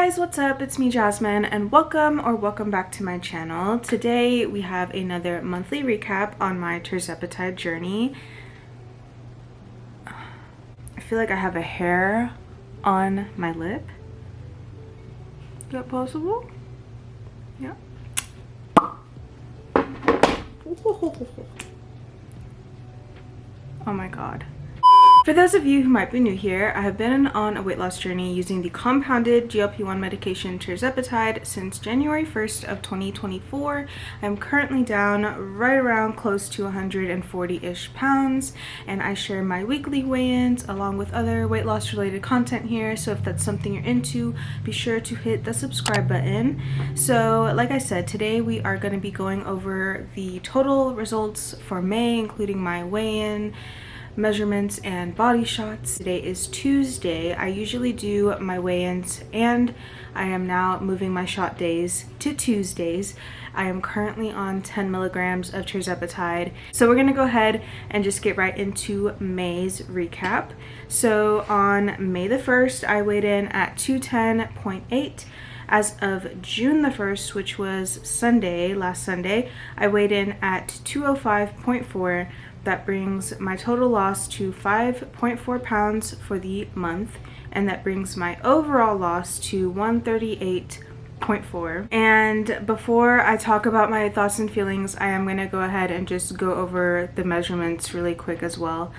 guys, what's up? It's me, Jasmine, and welcome back to my channel. Today we have another monthly recap on my tirzepatide journey. I feel like I have a hair on my lip. Is that possible? Yeah. Oh my god. For those of you who might be new here, I have been on a weight loss journey using the compounded GLP1 medication tirzepatide since January 1st of 2024. I'm currently down right around close to 140-ish pounds, and I share my weekly weigh-ins along with other weight loss related content here. So if that's something you're into, be sure to hit the subscribe button. So like I said, today we are going to be going over the total results for May, including my weigh-in, measurements, and body shots. Today is Tuesday. I usually do my weigh-ins, and I am now moving my shot days to Tuesdays. I am currently on 10 milligrams of tirzepatide. So we're gonna go ahead and just get right into May's recap. So on May the 1st, I weighed in at 210.8. As of June the 1st, which was Sunday, last Sunday, I weighed in at 205.4. That brings my total loss to 5.4 pounds for the month, and that brings my overall loss to 138.4. And before I talk about my thoughts and feelings, I am going to go ahead and just go over the measurements really quick as well.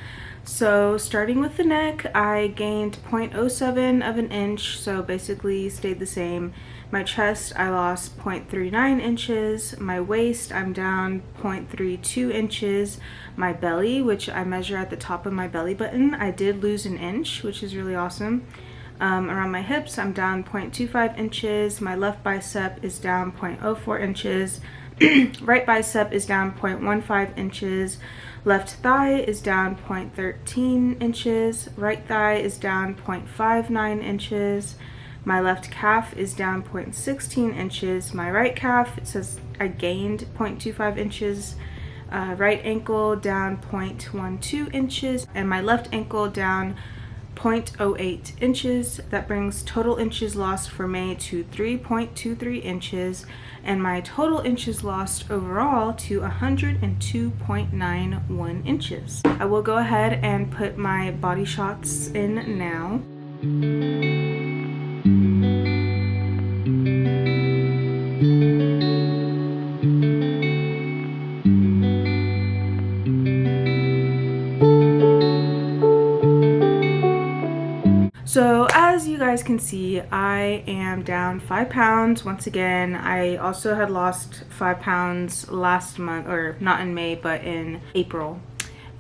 So starting with the neck, I gained 0.07 of an inch, so basically stayed the same. My chest, I lost 0.39 inches. My waist, I'm down 0.32 inches. My belly, which I measure at the top of my belly button, I did lose an inch, which is really awesome. Around my hips, I'm down 0.25 inches. My left bicep is down 0.04 inches. Right bicep is down 0.15 inches. Left thigh is down 0.13 inches. Right thigh is down 0.59 inches. My left calf is down 0.16 inches. My right calf, it says I gained 0.25 inches. Right ankle down 0.12 inches. And my left ankle down 0.08 inches. That brings total inches lost for May to 3.23 inches, and my total inches lost overall to 102.91 inches. I will go ahead and put my body shots in now. So as you guys can see, I am down 5 pounds once again. I also had lost 5 pounds last month, or not in May, but in April.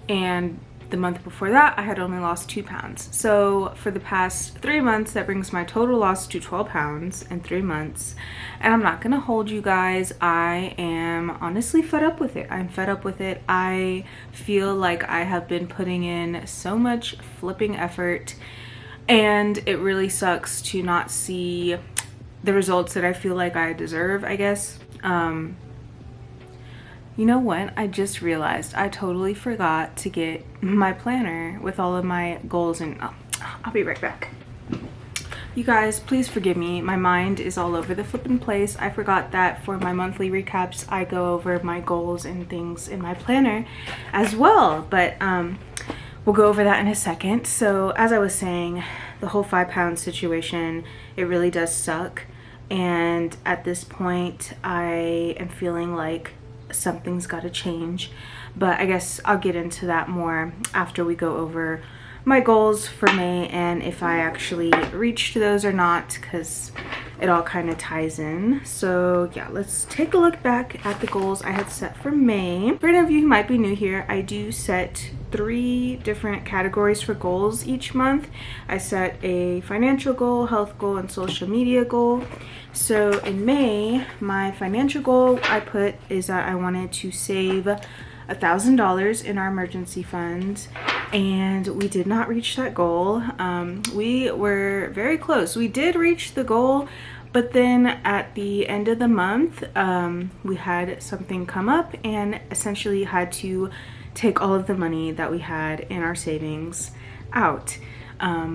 And the month before that, I had only lost 2 pounds. So for the past 3 months, that brings my total loss to 12 pounds in 3 months. And I'm not gonna hold you guys. I am honestly fed up with it. I'm fed up with it. I feel like I have been putting in so much flipping effort, and it really sucks to not see the results that I feel like I deserve, I guess. You know what? I just realized I totally forgot to get my planner with all of my goals in. Oh, I'll be right back. You guys, please forgive me. My mind is all over the flippin' place. I forgot that for my monthly recaps, I go over my goals and things in my planner as well. But we'll go over that in a second. So as I was saying, the whole 5 pound situation, it really does suck. And at this point, I am feeling like something's got to change. But I guess I'll get into that more after we go over my goals for May and if I actually reached those or not, because it all kind of ties in. So yeah, let's take a look back at the goals I had set for May. For any of you who might be new here, I do set 3 different categories for goals each month. I set a financial goal, health goal, and social media goal. So in May, my financial goal I put is that I wanted to save $1,000 in our emergency fund, and we did not reach that goal. We were very close. We did reach the goal, but then at the end of the month, we had something come up and essentially had to take all of the money that we had in our savings out.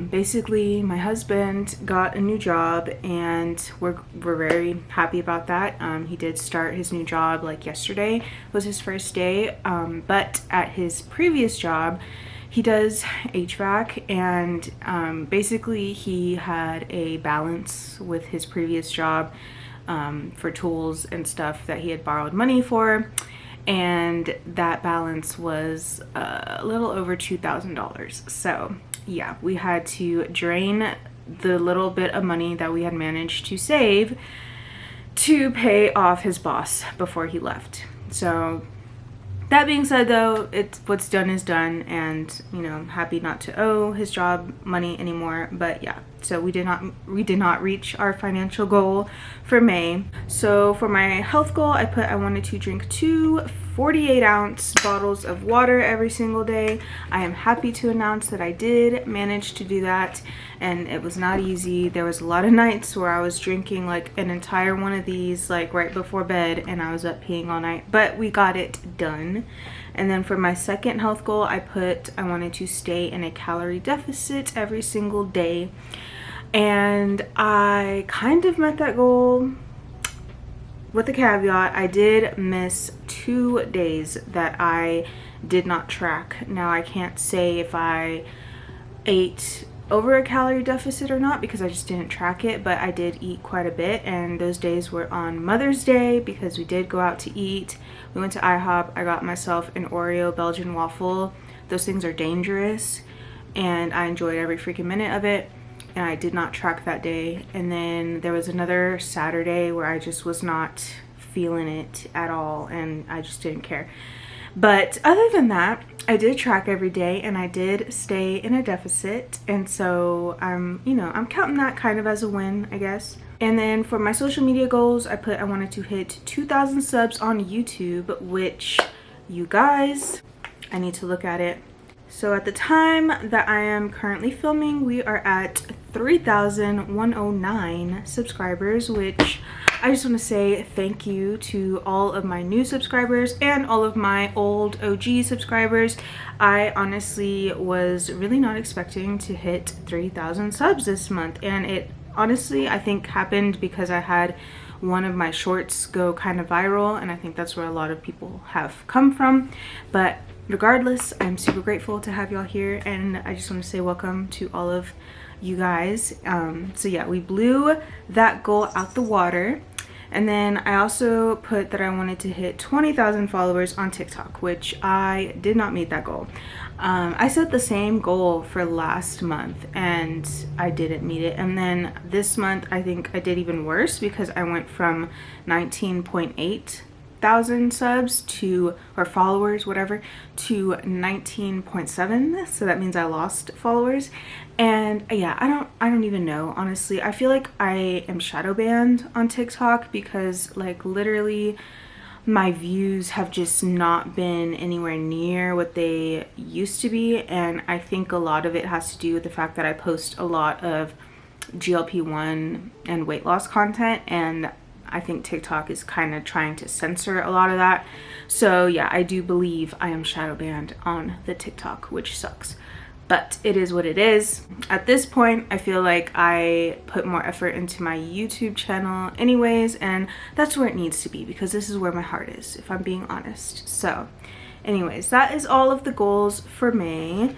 Basically, my husband got a new job, and we're very happy about that. He did start his new job like yesterday was his first day, but at his previous job, he does HVAC, and basically he had a balance with his previous job for tools and stuff that he had borrowed money for, and that balance was a little over $2,000. So yeah, we had to drain the little bit of money that we had managed to save to pay off his boss before he left. So that being said, though, it's what's done is done, and you know, I'm happy not to owe his job money anymore. But yeah, so we did not reach our financial goal for May. So for my health goal, I wanted to drink 2 48-ounce bottles of water every single day. I am happy to announce that I did manage to do that, and it was not easy. There was a lot of nights where I was drinking like an entire one of these like right before bed, and I was up peeing all night, but we got it done. And then for my second health goal, I wanted to stay in a calorie deficit every single day, and I kind of met that goal with the caveat I did miss 2 days that I did not track. Now I can't say if I ate over a calorie deficit or not because I just didn't track it, but I did eat quite a bit, and those days were on Mother's Day because we did go out to eat. We went to IHOP. I got myself an Oreo Belgian waffle. Those things are dangerous, and I enjoyed every freaking minute of it. And I did not track that day. And then there was another Saturday where I just was not feeling it at all, and I just didn't care. But other than that, I did track every day, and I did stay in a deficit, and so I'm counting that kind of as a win, I guess. And then for my social media goals, I wanted to hit 2,000 subs on YouTube, which, you guys, I need to look at it. So at the time that I am currently filming, we are at 3,109 subscribers, which I just want to say thank you to all of my new subscribers and all of my old OG subscribers. I honestly was really not expecting to hit 3,000 subs this month, and it honestly, I think, happened because I had one of my shorts go kind of viral, and I think that's where a lot of people have come from. But regardless, I'm super grateful to have y'all here, and I just want to say welcome to all of you guys. So yeah, we blew that goal out the water. And then I also put that I wanted to hit 20,000 followers on TikTok, which I did not meet that goal. I set the same goal for last month and I didn't meet it. And then this month, I think I did even worse because I went from 19.8 thousand subs or followers, whatever, to 19.7. So that means I lost followers. And yeah, I don't even know, honestly. I feel like I am shadow banned on TikTok because like literally my views have just not been anywhere near what they used to be, and I think a lot of it has to do with the fact that I post a lot of GLP1 and weight loss content, and I think TikTok is kind of trying to censor a lot of that. So yeah, I do believe I am shadow banned on the TikTok, which sucks. But it is what it is. At this point, I feel like I put more effort into my YouTube channel anyways, and that's where it needs to be because this is where my heart is, if I'm being honest. So anyways, that is all of the goals for May.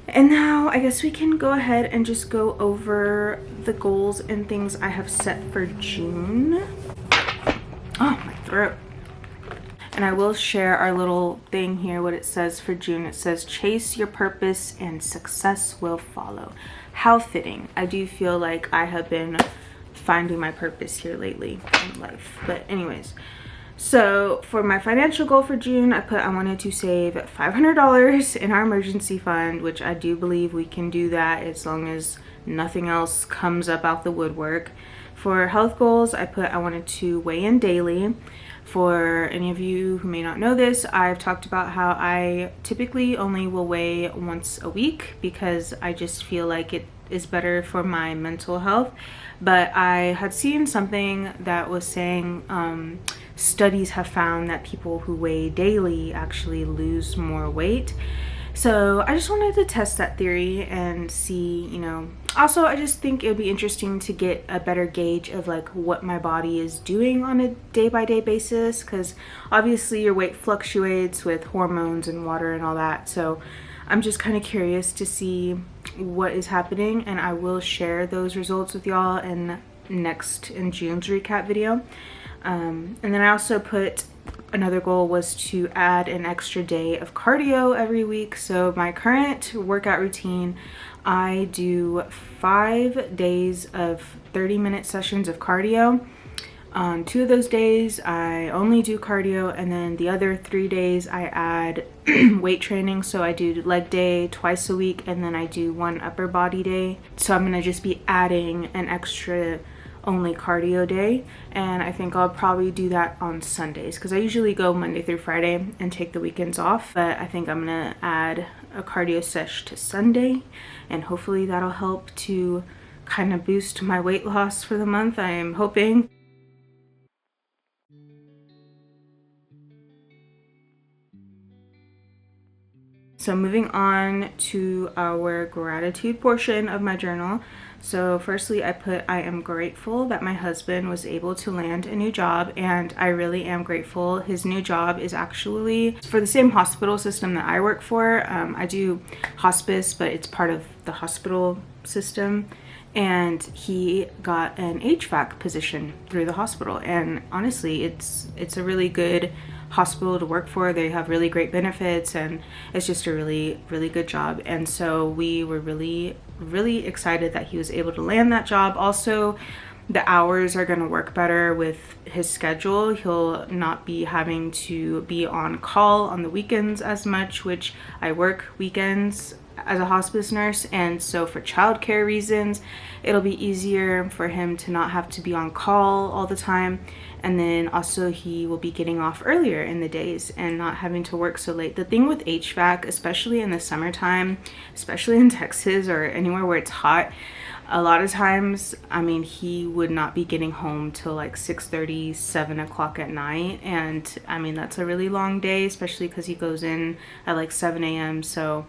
And now I guess we can go ahead and just go over the goals and things I have set for June. Oh, my throat. And I will share our little thing here, what it says for June. It says, chase your purpose and success will follow. How fitting. I do feel like I have been finding my purpose here lately in life. But anyways, so for my financial goal for June, I wanted to save $500 in our emergency fund, which I do believe we can do that as long as nothing else comes up out the woodwork. For health goals, I wanted to weigh in daily. For any of you who may not know this, I've talked about how I typically only will weigh once a week because I just feel like it is better for my mental health. But I had seen something that was saying studies have found that people who weigh daily actually lose more weight. So I just wanted to test that theory and see, you know, also I just think it would be interesting to get a better gauge of like what my body is doing on a day-by-day basis, because obviously your weight fluctuates with hormones and water and all that. So I'm just kind of curious to see what is happening, and I will share those results with y'all in June's recap video. And then I also put another goal was to add an extra day of cardio every week. So my current workout routine, I do 5 days of 30-minute sessions of cardio. On 2 of those days I only do cardio, and then the other 3 days I add weight training. So I do leg day twice a week, and then I do 1 upper body day. So I'm gonna just be adding an extra only cardio day, and I think I'll probably do that on Sundays because I usually go Monday through Friday and take the weekends off, but I think I'm gonna add a cardio sesh to Sunday, and hopefully that'll help to kind of boost my weight loss for the month, I am hoping. So moving on to our gratitude portion of my journal. So firstly, I put, I am grateful that my husband was able to land a new job, and I really am grateful. His new job is actually for the same hospital system that I work for. I do hospice, but it's part of the hospital system, and he got an HVAC position through the hospital, and honestly, it's a really good hospital to work for. They have really great benefits, and it's just a really good job. And so we were really excited that he was able to land that job. Also, the hours are going to work better with his schedule. He'll not be having to be on call on the weekends as much, which I work weekends as a hospice nurse, and so for childcare reasons it'll be easier for him to not have to be on call all the time. And then also he will be getting off earlier in the days and not having to work so late. The thing with HVAC, especially in the summertime, especially in Texas or anywhere where it's hot, a lot of times, I mean, he would not be getting home till like 6:30, 7 o'clock at night. And I mean, that's a really long day, especially because he goes in at like 7 a.m. So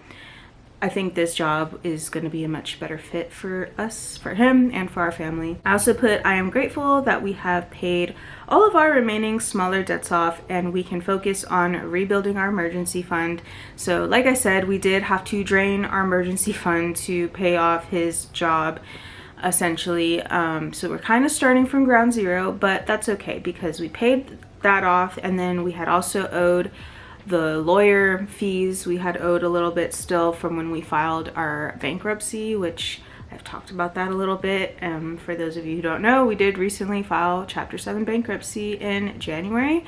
I think this job is going to be a much better fit for us, for him, and for our family. I also put, I am grateful that we have paid all of our remaining smaller debts off, and we can focus on rebuilding our emergency fund. So like I said, we did have to drain our emergency fund to pay off his job, essentially. So we're kind of starting from ground zero, but that's okay because we paid that off, and then we had also owed the lawyer fees. We had owed a little bit still from when we filed our bankruptcy, which I've talked about that a little bit. For those of you who don't know, we did recently file Chapter 7 bankruptcy in January,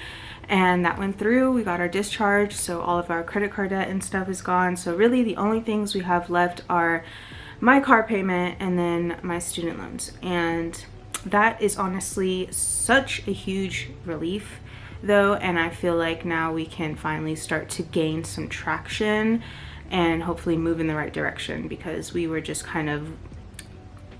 and that went through. We got our discharge, so all of our credit card debt and stuff is gone. So really the only things we have left are my car payment and then my student loans, and that is honestly such a huge relief though, and I feel like now we can finally start to gain some traction and hopefully move in the right direction, because we were just kind of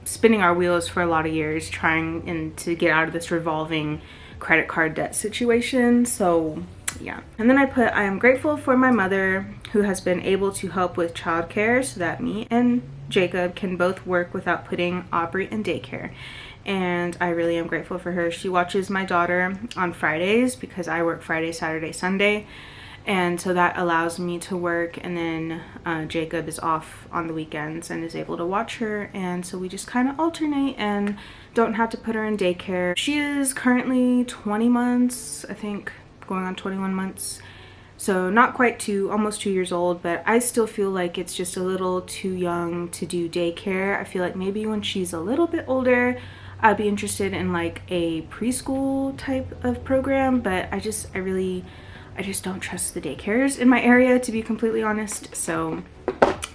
spinning our wheels for a lot of years trying to get out of this revolving credit card debt situation. So yeah. And then I put, I am grateful for my mother who has been able to help with childcare so that me and Jacob can both work without putting Aubrey in daycare. And I really am grateful for her. She watches my daughter on Fridays because I work Friday, Saturday, Sunday, and so that allows me to work, and then Jacob is off on the weekends and is able to watch her, and so we just kind of alternate and don't have to put her in daycare. She is currently 20 months, I think, going on 21 months, so not quite almost 2 years old, but I still feel like it's just a little too young to do daycare. I feel like maybe when she's a little bit older I'd be interested in like a preschool type of program, but I just don't trust the daycares in my area, to be completely honest. So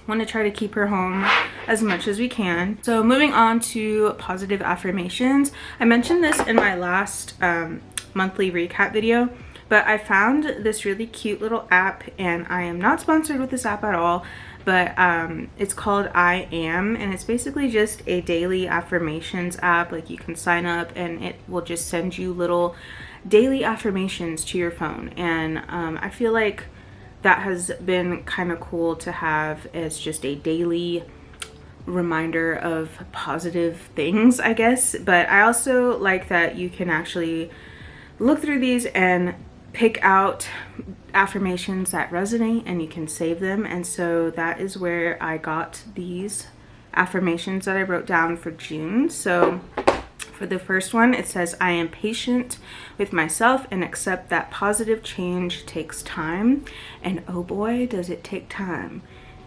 want to try to keep her home as much as we can. So moving on to positive affirmations. I mentioned this in my last monthly recap video, but I found this really cute little app, and I am not sponsored with this app at all, but it's called I Am, and it's basically just a daily affirmations app. Like, you can sign up and it will just send you little daily affirmations to your phone, and I feel like that has been kind of cool to have as just a daily reminder of positive things, I guess. But I also like that you can actually look through these and pick out affirmations that resonate, and you can save them. And so that is where I got these affirmations that I wrote down for June. So for the first one, it says, I am patient with myself and accept that positive change takes time. And oh boy, does it take time.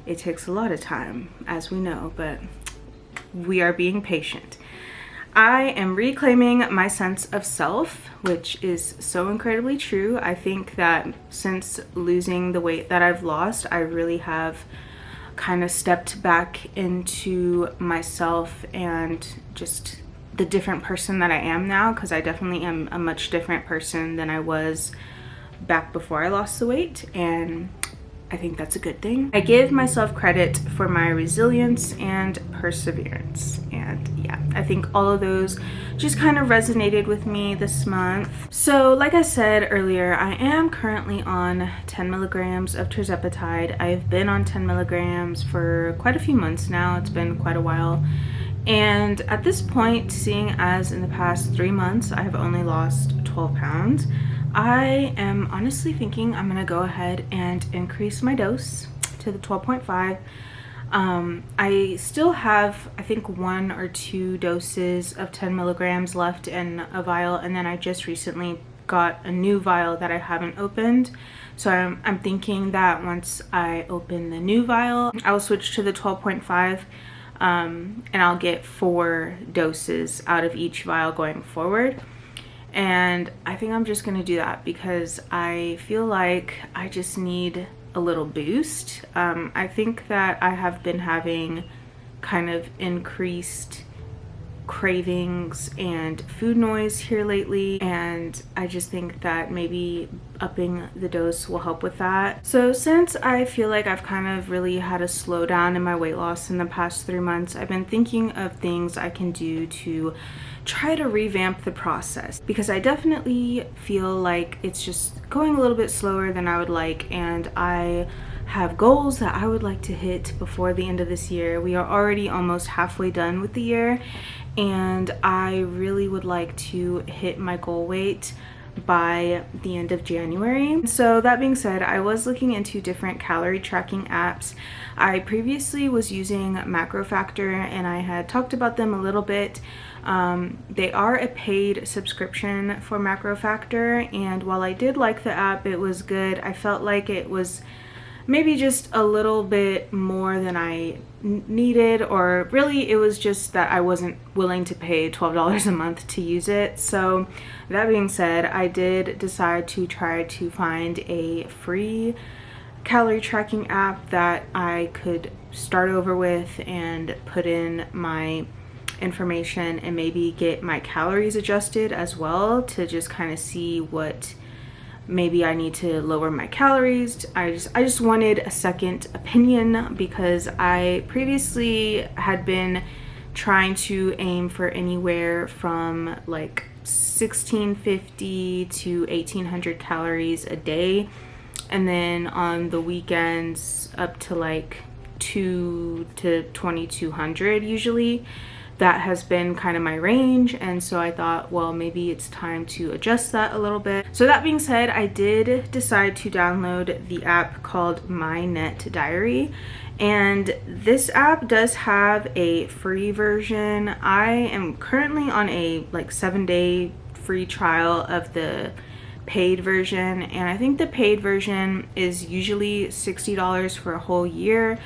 It takes a lot of time, as we know, but we are being patient. I am reclaiming my sense of self, which is so incredibly true. I think that since losing the weight that I've lost, I really have kind of stepped back into myself and just the different person that I am now, because I definitely am a much different person than I was back before I lost the weight, and I think that's a good thing. I give myself credit for my resilience and perseverance. And yeah, I think all of those just kind of resonated with me this month. So like I said earlier, I am currently on 10 milligrams of tirzepatide. I've been on 10 milligrams for quite a few months now. It's been quite a while. And at this point, seeing as in the past 3 months, I have only lost 12 pounds, I am honestly thinking I'm gonna go ahead and increase my dose to the 12.5. I still have, I think, 1 or 2 doses of 10 milligrams left in a vial, and then I just recently got a new vial that I haven't opened. So I'm thinking that once I open the new vial, I'll switch to the 12.5. And I'll get 4 doses out of each vial going forward. And I think I'm just gonna do that because I feel like I just need a little boost. I think that I have been having kind of increased cravings and food noise here lately, and I just think that maybe upping the dose will help with that. So since I feel like I've kind of really had a slowdown in my weight loss in the past 3 months, I've been thinking of things I can do to try to revamp the process, because I definitely feel like it's just going a little bit slower than I would like, and I have goals that I would like to hit before the end of this year. We are already almost halfway done with the year, and I really would like to hit my goal weight by the end of January. So that being said, I was looking into different calorie tracking apps. I previously was using MacroFactor, and I had talked about them a little bit. They are a paid subscription for MacroFactor, and while I did like the app, it was good. I felt like it was maybe just a little bit more than I needed, or really it was just that I wasn't willing to pay $12 a month to use it. So that being said, I did decide to try to find a free calorie tracking app that I could start over with and put in my information and maybe get my calories adjusted as well, to just kind of see what maybe I need to lower my calories. I just wanted a second opinion, because I previously had been trying to aim for anywhere from like 1650 to 1800 calories a day, and then on the weekends up to like 2 to 2200 usually. That has been kind of my range, and so I thought, well, maybe it's time to adjust that a little bit. So that being said, I did decide to download the app called My Net Diary, and this app does have a free version. I am currently on a like 7-day free trial of the paid version, and I think the paid version is usually $60 for a whole year.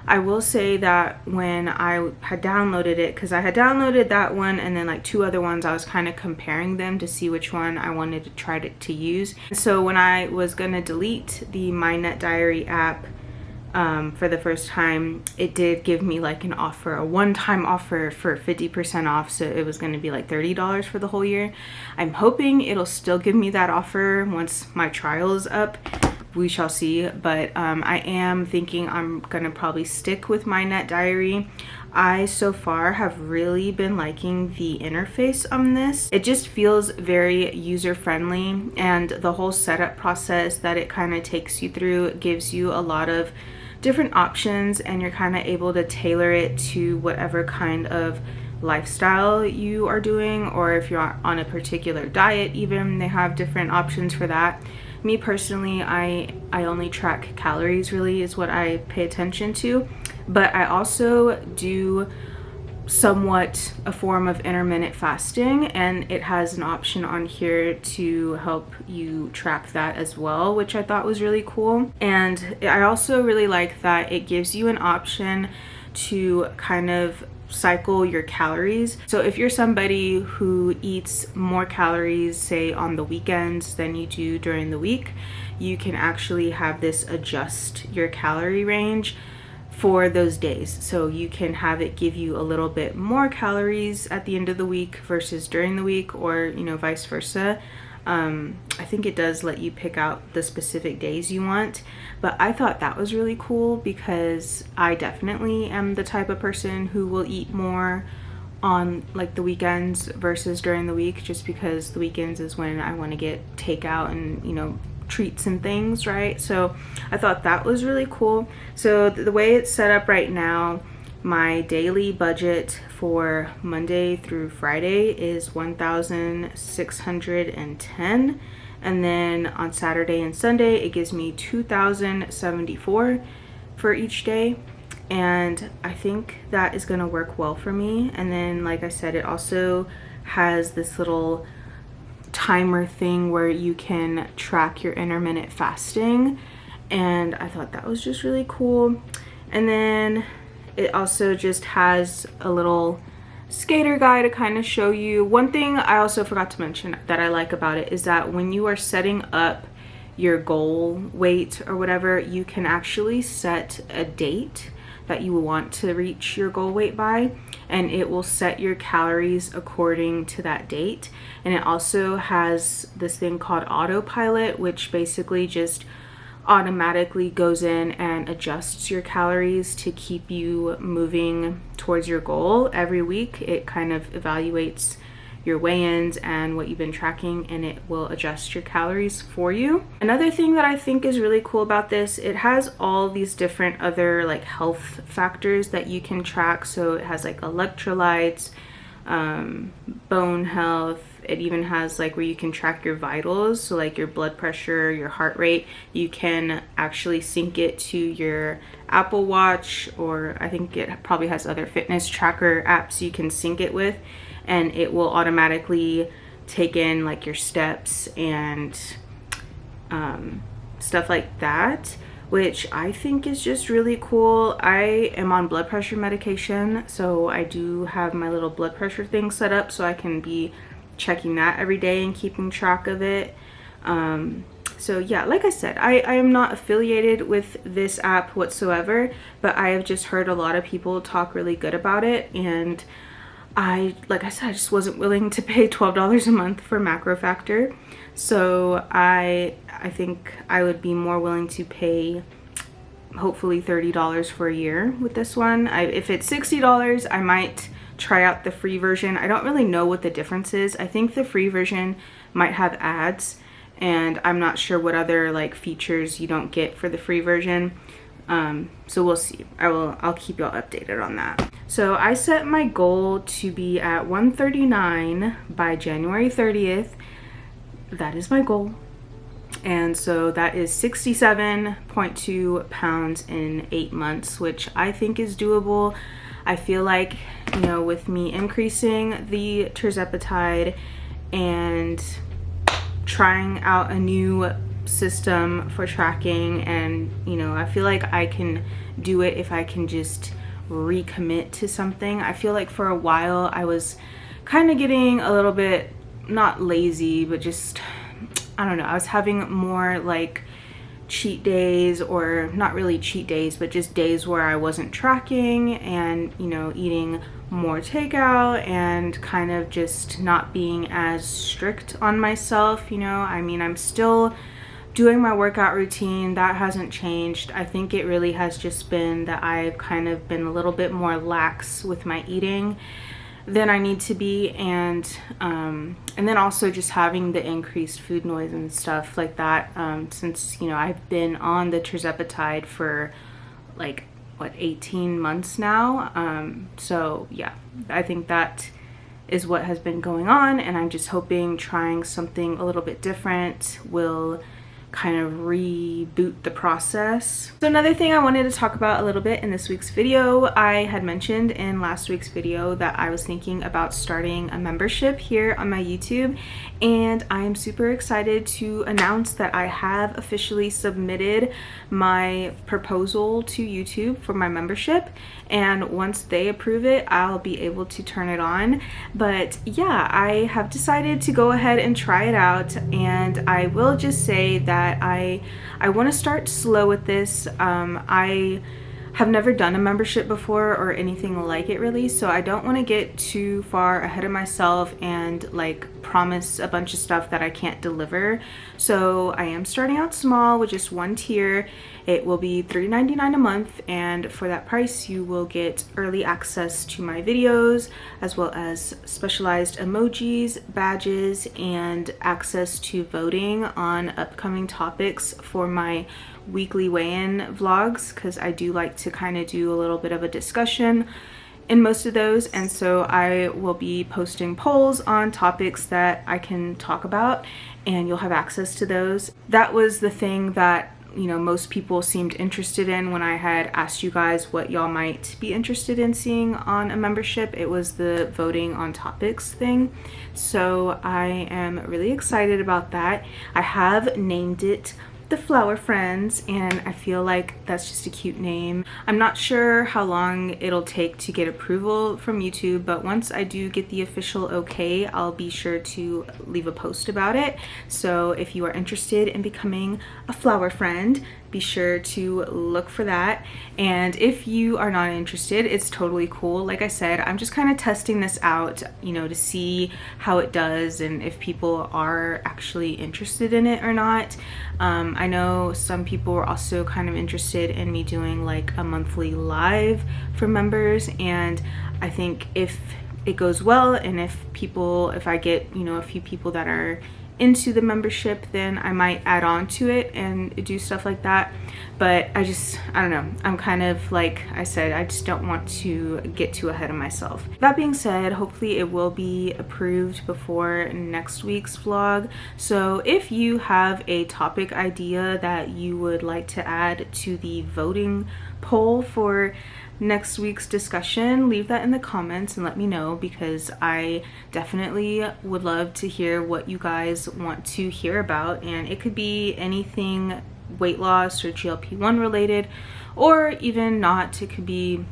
I will say that when I had downloaded it, because I had downloaded that one and then like 2 other ones, I was kind of comparing them to see which one I wanted to try to use. So when I was gonna delete the My Net Diary app for the first time, it did give me like an offer, a one-time offer for 50% off. So it was gonna be like $30 for the whole year. I'm hoping it'll still give me that offer once my trial is up. we shall see. But I am thinking I'm gonna probably stick with my Net Diary. I so far have really been liking the interface on this. It just feels very user friendly, and the whole setup process that it kind of takes you through gives you a lot of different options, and you're kind of able to tailor it to whatever kind of lifestyle you are doing, or if you're on a particular diet even, they have different options for that. Me personally, I only track calories, really is what I pay attention to, but I also do somewhat a form of intermittent fasting, and it has an option on here to help you track that as well, which I thought was really cool. And I also really like that it gives you an option to kind of cycle your calories. So if you're somebody who eats more calories, say on the weekends, than you do during the week, you can actually have this adjust your calorie range for those days. So you can have it give you a little bit more calories at the end of the week versus during the week, or vice versa. I think it does let you pick out the specific days you want, but I thought that was really cool because I definitely am the type of person who will eat more on like the weekends versus during the week, just because the weekends is when I want to get takeout and treats and things, right? So I thought that was really cool. So the way it's set up right now, my daily budget for Monday through Friday is 1,610, and then on Saturday and Sunday it gives me 2,074 for each day, and I think that is going to work well for me. And then, like I said, it also has this little timer thing where you can track your intermittent fasting, and I thought that was just really cool. And then it also just has a little skater guide to kind of show you. One thing I also forgot to mention that I like about it is that when you are setting up your goal weight or whatever, you can actually set a date that you want to reach your goal weight by, and it will set your calories according to that date. And it also has this thing called autopilot, which basically just automatically goes in and adjusts your calories to keep you moving towards your goal. Every week it kind of evaluates your weigh-ins and what you've been tracking, and it will adjust your calories for you. Another thing that I think is really cool about this, it has all these different other like health factors that you can track. So it has like electrolytes, bone health. It even has like where you can track your vitals, so like your blood pressure, your heart rate. You can actually sync it to your Apple Watch, or I think it probably has other fitness tracker apps you can sync it with, and it will automatically take in like your steps and stuff like that, which I think is just really cool. I am on blood pressure medication, so I do have my little blood pressure thing set up so I can be checking that every day and keeping track of it. So yeah, like I said, I am not affiliated with this app whatsoever, but I have just heard a lot of people talk really good about it, and like I said, I just wasn't willing to pay $12 a month for Macro Factor. So I think I would be more willing to pay hopefully $30 for a year with this one. If it's $60, I might try out the free version. I don't really know what the difference is. I think the free version might have ads, and I'm not sure what other like features you don't get for the free version. So we'll see. I'll keep y'all updated on that. So I set my goal to be at 139 by January 30th. That is my goal. And so that is 67.2 pounds in 8 months, which I think is doable. I feel like, with me increasing the tirzepatide and trying out a new system for tracking, and I feel like I can do it if I can just recommit to something. I feel like for a while I was kind of getting a little bit, not lazy, but just, I don't know, I was having more like cheat days, or not really cheat days, but just days where I wasn't tracking and eating more takeout and kind of just not being as strict on myself. I mean, I'm still doing my workout routine, that hasn't changed. I think it really has just been that I've kind of been a little bit more lax with my eating than I need to be, and then also just having the increased food noise and stuff like that, since, you know, I've been on the tirzepatide for like what, 18 months now. So yeah, I think that is what has been going on, and I'm just hoping trying something a little bit different will kind of reboot the process. So another thing I wanted to talk about a little bit in this week's video, I had mentioned in last week's video that I was thinking about starting a membership here on my YouTube, and I'm super excited to announce that I have officially submitted my proposal to YouTube for my membership, and once they approve it, I'll be able to turn it on. But yeah, I have decided to go ahead and try it out, and I will just say that I want to start slow with this. I have never done a membership before or anything like it really, so I don't want to get too far ahead of myself and like promise a bunch of stuff that I can't deliver. So I am starting out small with just one tier. It will be $3.99 a month, and for that price you will get early access to my videos, as well as specialized emojis, badges, and access to voting on upcoming topics for my weekly weigh-in vlogs, because I do like to kind of do a little bit of a discussion in most of those, and so I will be posting polls on topics that I can talk about, and you'll have access to those. That was the thing that, you know, most people seemed interested in when I had asked you guys what y'all might be interested in seeing on a membership. It was the voting on topics thing. So I am really excited about that. I have named it the Flower Friends, and I feel like that's just a cute name. I'm not sure how long it'll take to get approval from YouTube, but once I do get the official okay, I'll be sure to leave a post about it. So if you are interested in becoming a flower friend, be sure to look for that. And if you are not interested, it's totally cool. Like I said, I'm just kind of testing this out, you know, to see how it does and if people are actually interested in it or not. I know some people were also kind of interested in me doing like a monthly live for members, and I think if it goes well and if I get, you know, a few people that are into the membership, then I might add on to it and do stuff like that. But I don't know, I'm kind of, like I said, I just don't want to get too ahead of myself. That being said, hopefully it will be approved before next week's vlog. So if you have a topic idea that you would like to add to the voting poll for next week's discussion, leave that in the comments and let me know, because I definitely would love to hear what you guys want to hear about. And it could be anything weight loss or GLP1 related, or even not. It could be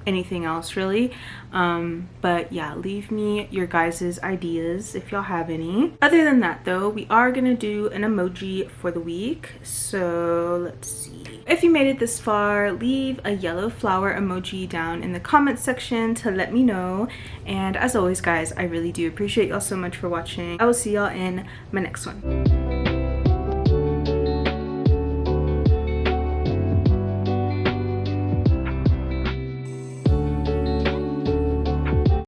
anything else really. But yeah, leave me your guys's ideas if y'all have any. Other than that though, we are gonna do an emoji for the week. So let's see. If you made it this far, leave a yellow flower emoji down in the comment section to let me know. And as always guys, I really do appreciate y'all so much for watching. I will see y'all in my next one.